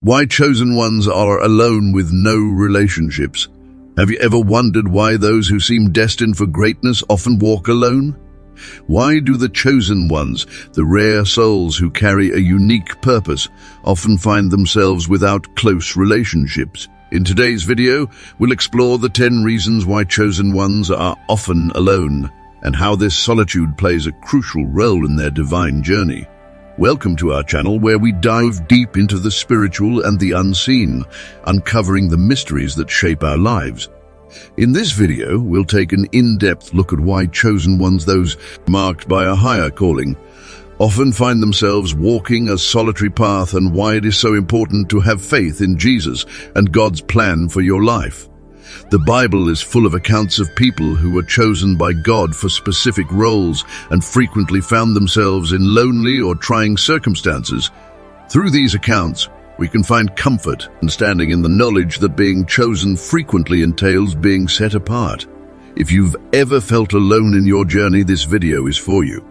Why chosen ones are alone with no relationships. Have you ever wondered why those who seem destined for greatness often walk alone? Why do the chosen ones, the rare souls who carry a unique purpose, often find themselves without close relationships? In today's video, we'll explore the 10 reasons why chosen ones are often alone, and how this solitude plays a crucial role in their divine journey. Welcome to our channel, where we dive deep into the spiritual and the unseen, uncovering the mysteries that shape our lives. In this video, we'll take an in-depth look at why chosen ones, those marked by a higher calling, often find themselves walking a solitary path, and why it is so important to have faith in Jesus and God's plan for your life. The Bible is full of accounts of people who were chosen by God for specific roles and frequently found themselves in lonely or trying circumstances. Through these accounts, we can find comfort and standing in the knowledge that being chosen frequently entails being set apart. If you've ever felt alone in your journey, this video is for you.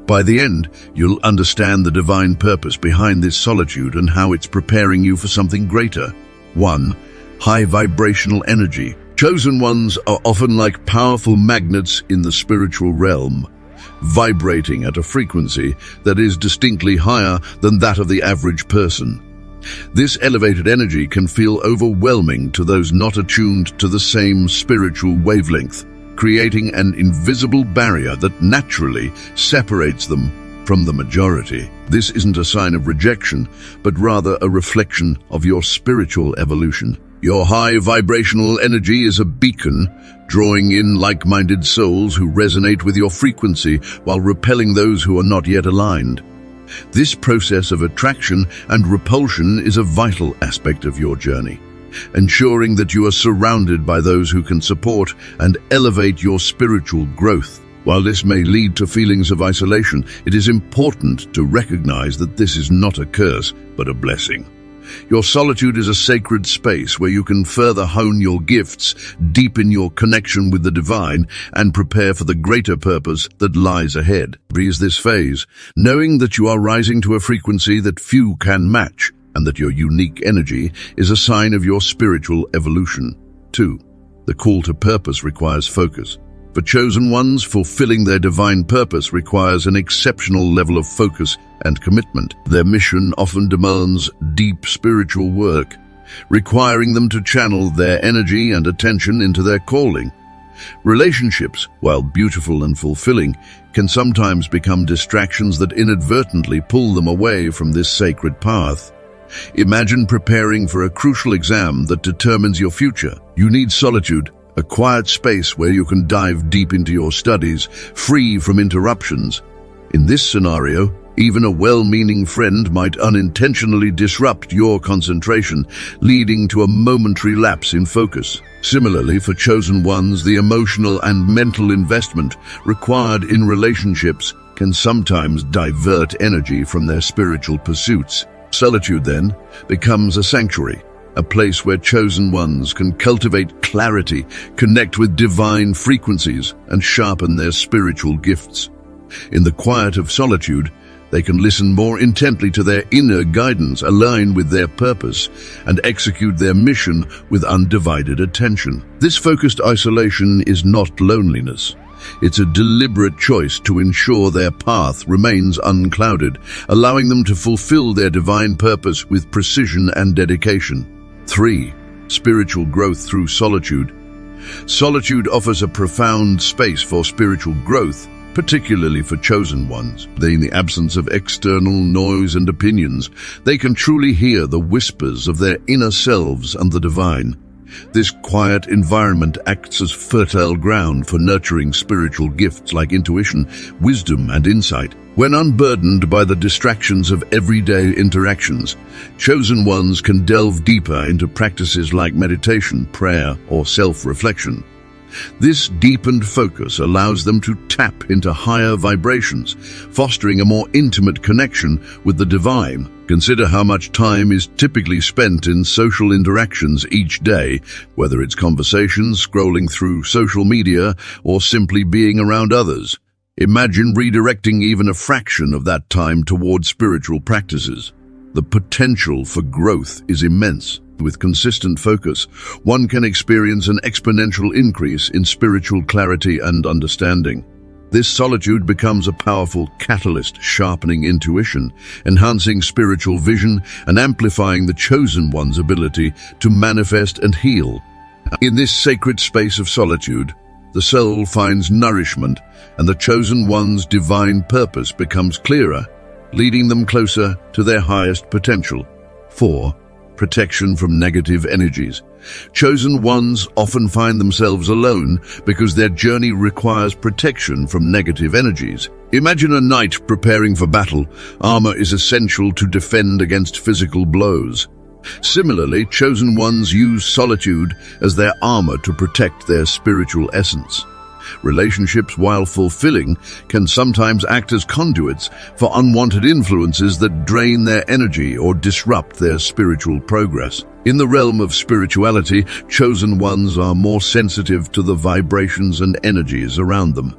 By the end, you'll understand the divine purpose behind this solitude and how it's preparing you for something greater. 1. High vibrational energy. Chosen ones are often like powerful magnets in the spiritual realm, vibrating at a frequency that is distinctly higher than that of the average person. This elevated energy can feel overwhelming to those not attuned to the same spiritual wavelength, creating an invisible barrier that naturally separates them from the majority. This isn't a sign of rejection, but rather a reflection of your spiritual evolution. Your high vibrational energy is a beacon, drawing in like-minded souls who resonate with your frequency while repelling those who are not yet aligned. This process of attraction and repulsion is a vital aspect of your journey, ensuring that you are surrounded by those who can support and elevate your spiritual growth. While this may lead to feelings of isolation, it is important to recognize that this is not a curse, but a blessing. Your solitude is a sacred space where you can further hone your gifts, deepen your connection with the divine, and prepare for the greater purpose that lies ahead. Breeze this phase, knowing that you are rising to a frequency that few can match, and that your unique energy is a sign of your spiritual evolution. 2. The call to purpose requires focus. For chosen ones, fulfilling their divine purpose requires an exceptional level of focus and commitment. Their mission often demands deep spiritual work, requiring them to channel their energy and attention into their calling. Relationships, while beautiful and fulfilling, can sometimes become distractions that inadvertently pull them away from this sacred path. Imagine preparing for a crucial exam that determines your future. You need solitude, a quiet space where you can dive deep into your studies, free from interruptions. In this scenario, even a well-meaning friend might unintentionally disrupt your concentration, leading to a momentary lapse in focus. Similarly, for chosen ones, the emotional and mental investment required in relationships can sometimes divert energy from their spiritual pursuits. Solitude, then, becomes a sanctuary, a place where chosen ones can cultivate clarity, connect with divine frequencies, and sharpen their spiritual gifts. In the quiet of solitude, they can listen more intently to their inner guidance, align with their purpose, and execute their mission with undivided attention. This focused isolation is not loneliness. It's a deliberate choice to ensure their path remains unclouded, allowing them to fulfill their divine purpose with precision and dedication. 3. Spiritual growth through solitude. Solitude offers a profound space for spiritual growth, particularly for chosen ones. In the absence of external noise and opinions, they can truly hear the whispers of their inner selves and the divine. This quiet environment acts as fertile ground for nurturing spiritual gifts like intuition, wisdom, and insight. When unburdened by the distractions of everyday interactions, chosen ones can delve deeper into practices like meditation, prayer, or self-reflection. This deepened focus allows them to tap into higher vibrations, fostering a more intimate connection with the divine. Consider how much time is typically spent in social interactions each day, whether it's conversations, scrolling through social media, or simply being around others. Imagine redirecting even a fraction of that time toward spiritual practices. The potential for growth is immense. With consistent focus, one can experience an exponential increase in spiritual clarity and understanding. This solitude becomes a powerful catalyst, sharpening intuition, enhancing spiritual vision, and amplifying the chosen one's ability to manifest and heal. In this sacred space of solitude, the soul finds nourishment, and the chosen one's divine purpose becomes clearer, leading them closer to their highest potential. 4. Protection from negative energies. Chosen ones often find themselves alone because their journey requires protection from negative energies. Imagine a knight preparing for battle. Armor is essential to defend against physical blows. Similarly, chosen ones use solitude as their armor to protect their spiritual essence. Relationships, while fulfilling, can sometimes act as conduits for unwanted influences that drain their energy or disrupt their spiritual progress. In the realm of spirituality, chosen ones are more sensitive to the vibrations and energies around them.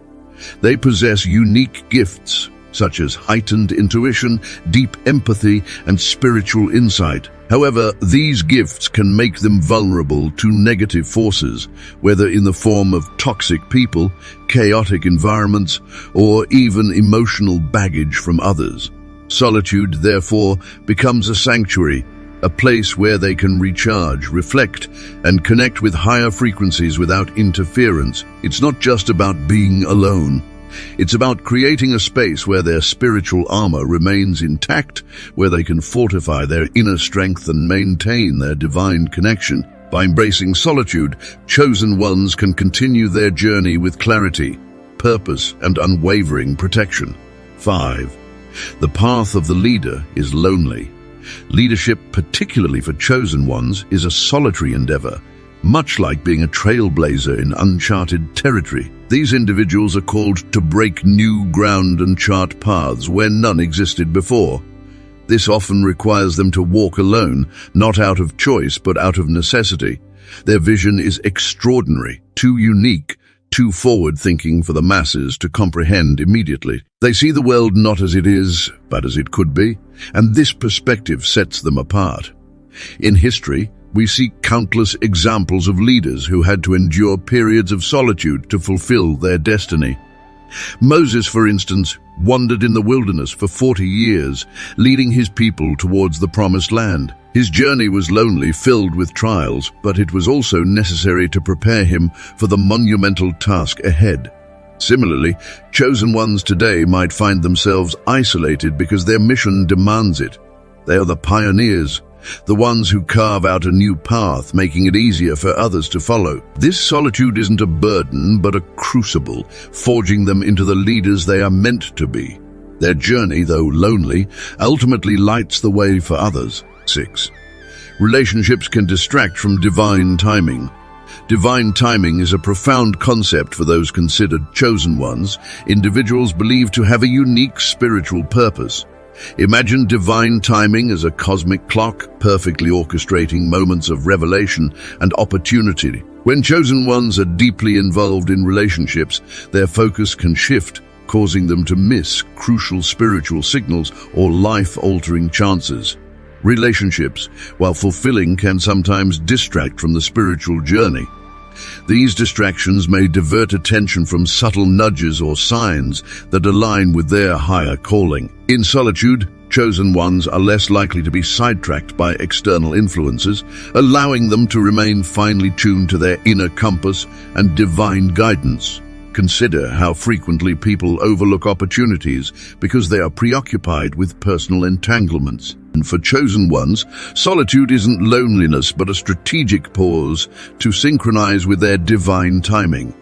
They possess unique gifts, such as heightened intuition, deep empathy, and spiritual insight. However, these gifts can make them vulnerable to negative forces, whether in the form of toxic people, chaotic environments, or even emotional baggage from others. Solitude, therefore, becomes a sanctuary, a place where they can recharge, reflect, and connect with higher frequencies without interference. It's not just about being alone. It's about creating a space where their spiritual armor remains intact, where they can fortify their inner strength and maintain their divine connection. By embracing solitude, chosen ones can continue their journey with clarity, purpose, and unwavering protection. 5. The path of the leader is lonely. Leadership, particularly for chosen ones, is a solitary endeavor, much like being a trailblazer in uncharted territory. These individuals are called to break new ground and chart paths where none existed before. This often requires them to walk alone, not out of choice but out of necessity. Their vision is extraordinary, too unique, too forward-thinking for the masses to comprehend immediately. They see the world not as it is, but as it could be, and this perspective sets them apart. In history, we see countless examples of leaders who had to endure periods of solitude to fulfill their destiny. Moses, for instance, wandered in the wilderness for 40 years, leading his people towards the promised land. His journey was lonely, filled with trials, but it was also necessary to prepare him for the monumental task ahead. Similarly, chosen ones today might find themselves isolated because their mission demands it. They are the pioneers, the ones who carve out a new path, making it easier for others to follow. This solitude isn't a burden, but a crucible, forging them into the leaders they are meant to be. Their journey, though lonely, ultimately lights the way for others. 6. Relationships can distract from divine timing. Divine timing is a profound concept for those considered chosen ones, individuals believed to have a unique spiritual purpose. Imagine divine timing as a cosmic clock, perfectly orchestrating moments of revelation and opportunity. When chosen ones are deeply involved in relationships, their focus can shift, causing them to miss crucial spiritual signals or life-altering chances. Relationships, while fulfilling, can sometimes distract from the spiritual journey. These distractions may divert attention from subtle nudges or signs that align with their higher calling. In solitude, chosen ones are less likely to be sidetracked by external influences, allowing them to remain finely tuned to their inner compass and divine guidance. Consider how frequently people overlook opportunities because they are preoccupied with personal entanglements. And for chosen ones, solitude isn't loneliness but a strategic pause to synchronize with their divine timing.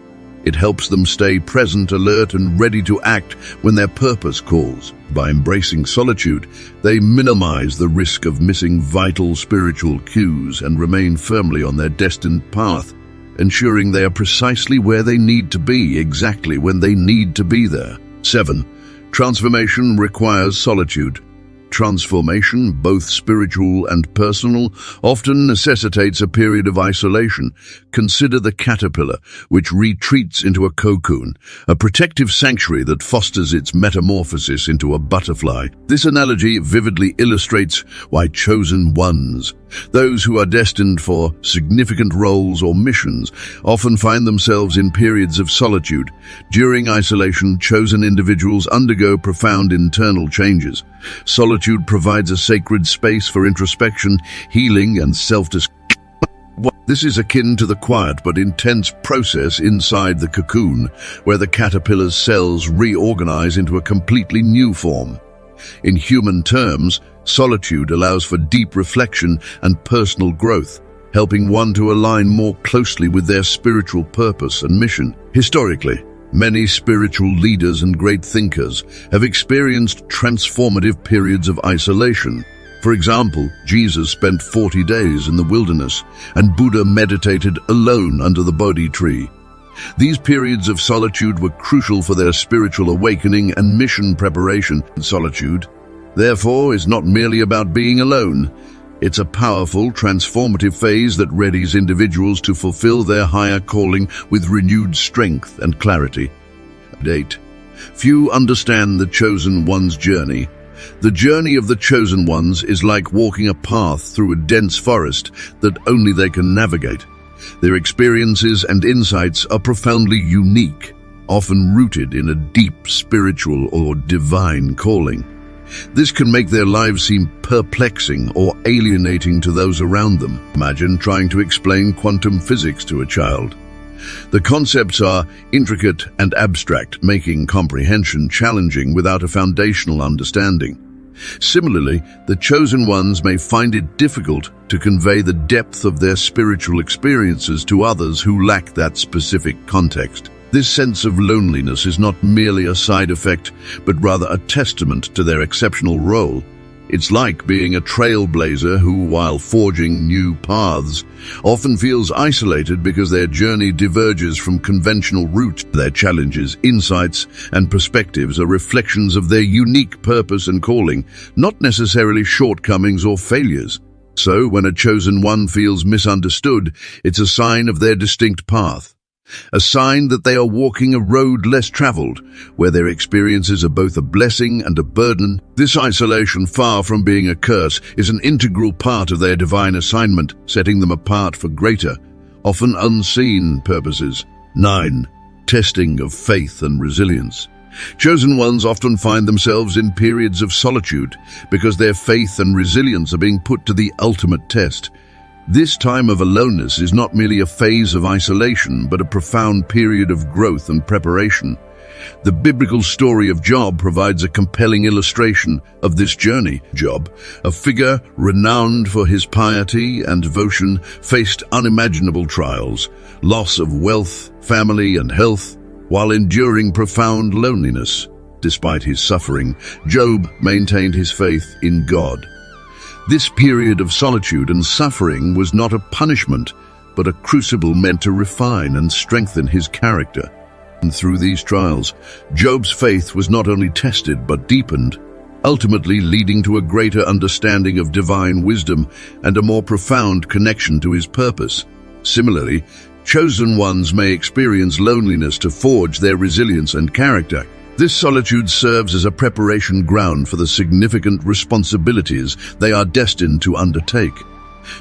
It helps them stay present, alert, and ready to act when their purpose calls. By embracing solitude, they minimize the risk of missing vital spiritual cues and remain firmly on their destined path, ensuring they are precisely where they need to be, exactly when they need to be there. 7. Transformation requires solitude. transformation, both spiritual and personal, often necessitates a period of isolation. Consider the caterpillar, which retreats into a cocoon, a protective sanctuary that fosters its metamorphosis into a butterfly. This analogy vividly illustrates why chosen ones, those who are destined for significant roles or missions, often find themselves in periods of solitude. During isolation, chosen individuals undergo profound internal changes. Solitude provides a sacred space for introspection, healing, and self-discovery. This is akin to the quiet but intense process inside the cocoon, where the caterpillar's cells reorganize into a completely new form. In human terms, solitude allows for deep reflection and personal growth, helping one to align more closely with their spiritual purpose and mission. Historically, many spiritual leaders and great thinkers have experienced transformative periods of isolation. For example, Jesus spent 40 days in the wilderness, and Buddha meditated alone under the Bodhi tree. These periods of solitude were crucial for their spiritual awakening and mission preparation. Solitude, therefore, is not merely about being alone. It's a powerful, transformative phase that readies individuals to fulfill their higher calling with renewed strength and clarity. Few understand the chosen one's journey. The journey of the chosen ones is like walking a path through a dense forest that only they can navigate. Their experiences and insights are profoundly unique, often rooted in a deep spiritual or divine calling. This can make their lives seem perplexing or alienating to those around them. Imagine trying to explain quantum physics to a child. The concepts are intricate and abstract, making comprehension challenging without a foundational understanding. Similarly, the chosen ones may find it difficult to convey the depth of their spiritual experiences to others who lack that specific context. This sense of loneliness is not merely a side effect, but rather a testament to their exceptional role. It's like being a trailblazer who, while forging new paths, often feels isolated because their journey diverges from conventional routes. Their challenges, insights, and perspectives are reflections of their unique purpose and calling, not necessarily shortcomings or failures. So, when a chosen one feels misunderstood, it's a sign of their distinct path. A sign that they are walking a road less traveled, where their experiences are both a blessing and a burden. This isolation, far from being a curse, is an integral part of their divine assignment, setting them apart for greater, often unseen purposes. 9. Testing of faith and resilience. Chosen ones often find themselves in periods of solitude because their faith and resilience are being put to the ultimate test. This time of aloneness is not merely a phase of isolation, but a profound period of growth and preparation. The biblical story of Job provides a compelling illustration of this journey. Job, a figure renowned for his piety and devotion, faced unimaginable trials, loss of wealth, family, and health, while enduring profound loneliness. Despite his suffering, Job maintained his faith in God. This period of solitude and suffering was not a punishment, but a crucible meant to refine and strengthen his character. And through these trials, Job's faith was not only tested but deepened, ultimately leading to a greater understanding of divine wisdom and a more profound connection to his purpose. Similarly, chosen ones may experience loneliness to forge their resilience and character. This solitude serves as a preparation ground for the significant responsibilities they are destined to undertake.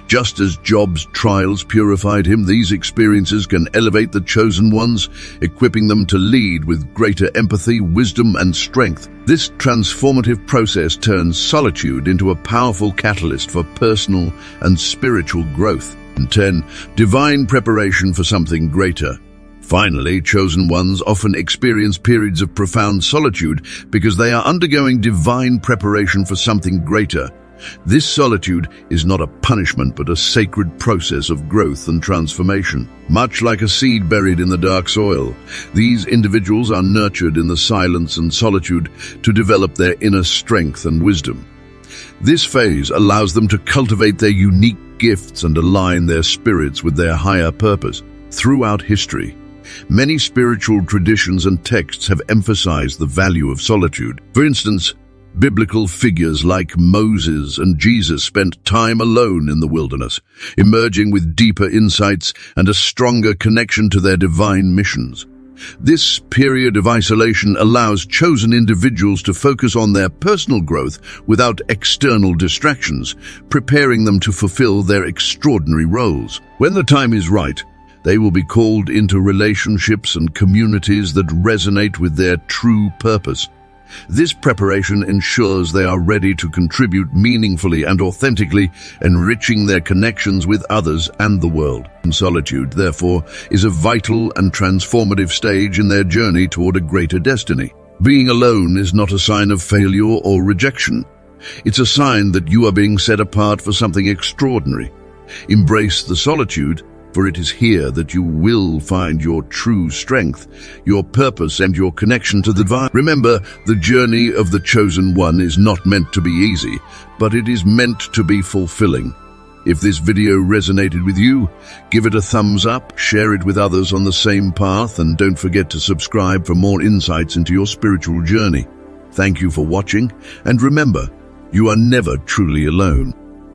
Just as Job's trials purified him, these experiences can elevate the chosen ones, equipping them to lead with greater empathy, wisdom, and strength. This transformative process turns solitude into a powerful catalyst for personal and spiritual growth. And 10. Divine preparation for something greater. Finally, chosen ones often experience periods of profound solitude because they are undergoing divine preparation for something greater. This solitude is not a punishment but a sacred process of growth and transformation. Much like a seed buried in the dark soil, these individuals are nurtured in the silence and solitude to develop their inner strength and wisdom. This phase allows them to cultivate their unique gifts and align their spirits with their higher purpose. Throughout history, many spiritual traditions and texts have emphasized the value of solitude. For instance, Biblical figures like Moses and Jesus spent time alone in the wilderness, emerging with deeper insights and a stronger connection to their divine missions. This period of isolation allows chosen individuals to focus on their personal growth without external distractions, preparing them to fulfill their extraordinary roles. When the time is right, they will be called into relationships and communities that resonate with their true purpose. This preparation ensures they are ready to contribute meaningfully and authentically, enriching their connections with others and the world. Solitude, therefore, is a vital and transformative stage in their journey toward a greater destiny. Being alone is not a sign of failure or rejection. It's a sign that you are being set apart for something extraordinary. Embrace the solitude, for it is here that you will find your true strength, your purpose, and your connection to the divine. Remember, the journey of the chosen one is not meant to be easy, but it is meant to be fulfilling. If this video resonated with you, give it a thumbs up, share it with others on the same path, and don't forget to subscribe for more insights into your spiritual journey. Thank you for watching, and remember, you are never truly alone.